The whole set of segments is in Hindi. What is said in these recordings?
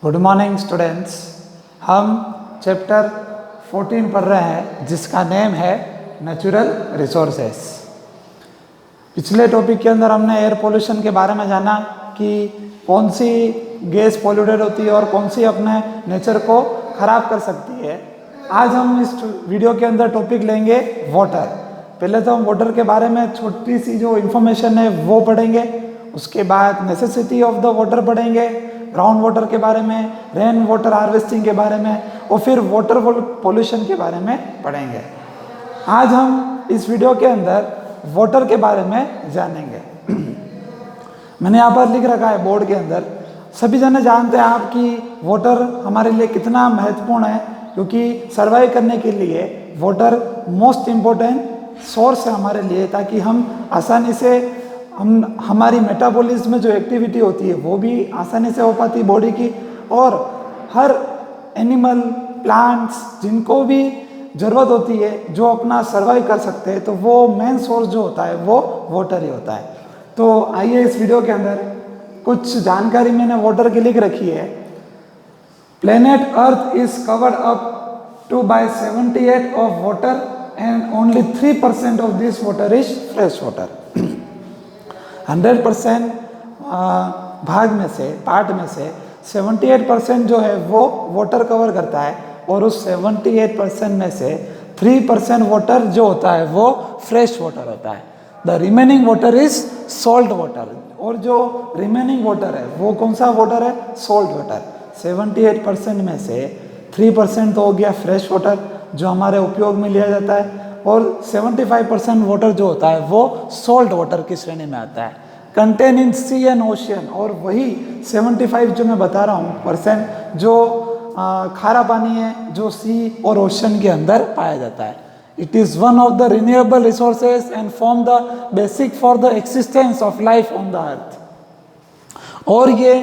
Good morning students. हम चैप्टर 14 पढ़ रहे हैं जिसका नेम है नेचुरल रिसोर्सेस। पिछले टॉपिक के अंदर हमने एयर पोल्यूशन के बारे में जाना कि कौन सी गैस पॉल्यूटेड होती है और कौन सी अपने नेचर को ख़राब कर सकती है। आज हम इस वीडियो के अंदर टॉपिक लेंगे वाटर। पहले तो हम वाटर के बारे में छोटी सी जो इन्फॉर्मेशन है वो पढ़ेंगे, उसके बाद नेसेसिटी ऑफ द वाटर पढ़ेंगे, ग्राउंड वाटर के बारे में, रेन वाटर हार्वेस्टिंग के बारे में और फिर वाटर पोल्यूशन के बारे में पढ़ेंगे। आज हम इस वीडियो के अंदर वाटर के बारे में जानेंगे। मैंने यहाँ पर लिख रखा है बोर्ड के अंदर, सभी जने जानते हैं आप कि वाटर हमारे लिए कितना महत्वपूर्ण है, क्योंकि सर्वाइव करने के लिए वाटर मोस्ट इम्पोर्टेंट सोर्स है हमारे लिए, ताकि हम आसानी से हमारी मेटाबॉलिज्म में जो एक्टिविटी होती है वो भी आसानी से हो पाती बॉडी की, और हर एनिमल प्लांट्स जिनको भी ज़रूरत होती है जो अपना सर्वाइव कर सकते हैं, तो वो मेन सोर्स जो होता है वो वाटर ही होता है। तो आइए इस वीडियो के अंदर कुछ जानकारी मैंने वाटर की लिख रखी है। Planet Earth is covered up to by 78 of water and only 3% of this water is fresh water. 100% भाग में से, पार्ट में से 78% जो है वो वाटर कवर करता है, और उस 78% में से 3% वाटर जो होता है वो फ्रेश वाटर होता है। The remaining water is salt water, और जो रिमेनिंग वाटर है वो कौन सा वाटर है? Salt water. 78% में से 3% तो हो गया फ्रेश वाटर जो हमारे उपयोग में लिया जाता है, और 75% वाटर जो होता है वो सॉल्ट वाटर की श्रेणी में आता है, contain in sea and ocean. और वही 75 जो मैं बता रहा हूँ परसेंट जो खारा पानी है जो सी और ओशन के अंदर पाया जाता है। It is one of the renewable resources and form the basic for the existence of life on the अर्थ। और ये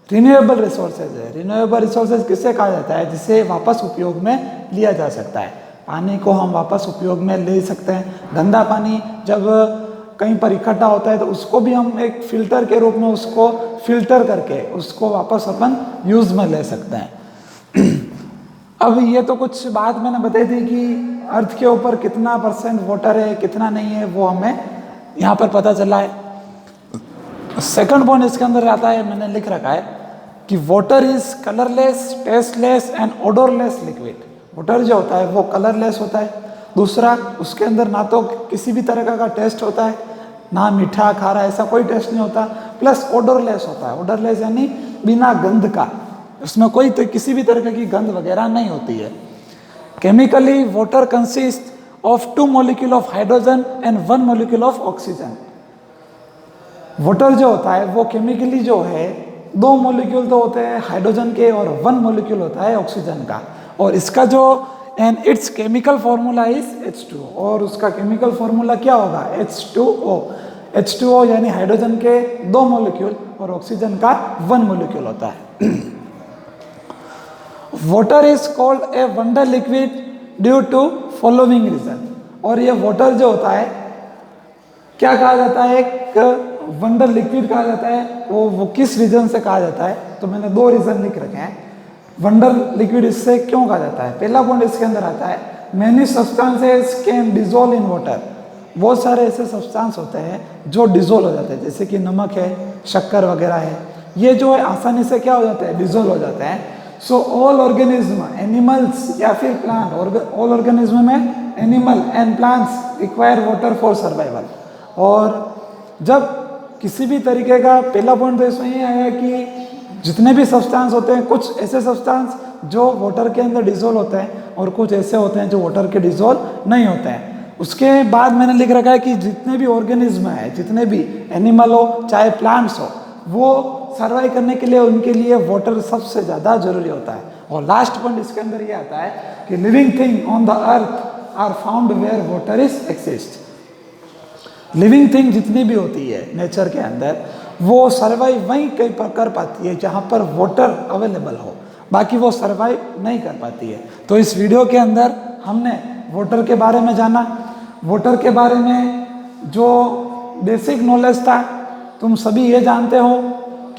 रिन्यूएबल रिसोर्सेज है। रिन्यूएबल रिसोर्सेज किसे कहा जाता है? जिसे वापस उपयोग में लिया जा सकता है। पानी को हम वापस उपयोग में ले सकते हैं। गंदा पानी जब कहीं पर इकट्ठा होता है तो उसको भी हम एक फिल्टर के रूप में उसको फिल्टर करके उसको वापस अपन यूज़ में ले सकते हैं। अब ये तो कुछ बात मैंने बताई थी कि अर्थ के ऊपर कितना % वाटर है कितना नहीं है वो हमें यहाँ पर पता चला है। सेकंड पॉइंट इसके अंदर आता है, मैंने लिख रखा है कि water is colourless, tasteless and odourless liquid. Water जो होता है वो कलरलेस होता है, दूसरा उसके अंदर ना तो किसी भी तरह का टेस्ट होता है, ना मीठा खारा ऐसा कोई टेस्ट नहीं होता, प्लस ओडोरलेस होता है। ओडोरलेस यानी बिना गंध का, उसमें कोई तो किसी भी तरह की गंध वगैरह नहीं होती है। Chemically water consist of 2 molecule of hydrogen and 1 molecule of oxygen. Water जो होता है वो केमिकली जो है 2 मॉलिक्यूल तो होते हैं हाइड्रोजन के और 1 मॉलिक्यूल होता है ऑक्सीजन का, और इसका जो and it's chemical formula is H2O, और उसका केमिकल फॉर्मूला क्या होगा? H2O। H2O यानी हाइड्रोजन के 2 मॉलिक्यूल और ऑक्सीजन का 1 मॉलिक्यूल होता है। Water is called a wonder liquid due to following reason. और ये वाटर जो होता है क्या कहा जाता है? एक वंडर लिक्विड कहा जाता है। वो किस रीजन से कहा जाता है? तो मैंने 2 रीजन लिख रखे हैं। वंडर लिक्विड इससे क्यों कहा जाता है? पहला पॉइंट इसके अंदर आता है, many substances can dissolve in water. बहुत सारे ऐसे सब्सटेंस होते हैं जो डिजोल्व हो जाते हैं, जैसे कि नमक है, शक्कर वगैरह है, ये जो है आसानी से क्या हो जाते हैं? डिजोल्व हो जाते हैं। सो ऑल ऑर्गेनिज्म, एनिमल्स या फिर प्लांट, ऑल ऑर्गेनिज्म में animal and plants require water for survival. और जब किसी भी तरीके का, पहला पॉइंट तो इसमें ये आया कि जितने भी सब्सटेंस होते हैं, कुछ ऐसे सब्सटेंस जो वाटर के अंदर डिजोल्व होते हैं और कुछ ऐसे होते हैं जो वाटर के डिजोल्व नहीं होते हैं। उसके बाद मैंने लिख रखा है कि जितने भी ऑर्गेनिज्म है, जितने भी एनिमल हो चाहे प्लांट्स हो, वो सर्वाइव करने के लिए उनके लिए वाटर सबसे ज़्यादा जरूरी होता है। और लास्ट पॉइंट इसके अंदर ये आता है कि living thing on the earth are found where water is exist. Living thing जितनी भी होती है नेचर के अंदर, वो सर्वाइव वहीं कहीं पर कर पाती है जहाँ पर वाटर अवेलेबल हो, बाकी वो सर्वाइव नहीं कर पाती है। तो इस वीडियो के अंदर हमने वाटर के बारे में जाना। वाटर के बारे में जो बेसिक नॉलेज था, तुम सभी ये जानते हो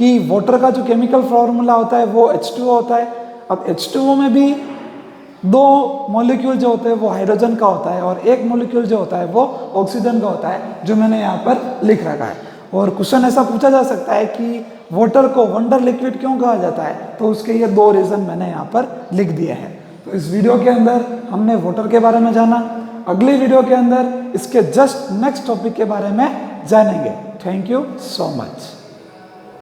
कि वाटर का जो केमिकल फॉर्मूला होता है वो H2O होता है। अब H2O में भी दो मॉलिक्यूल जो होते हैं वो हाइड्रोजन का होता है और एक मॉलिक्यूल जो होता है वो ऑक्सीजन का होता है, जो मैंने यहाँ पर लिख रखा है। और क्वेश्चन ऐसा पूछा जा सकता है कि वाटर को वंडर लिक्विड क्यों कहा जाता है, तो उसके ये दो रीज़न मैंने यहाँ पर लिख दिए हैं। तो इस वीडियो के अंदर हमने वाटर के बारे में जाना, अगली वीडियो के अंदर इसके जस्ट नेक्स्ट टॉपिक के बारे में जानेंगे। Thank you so much.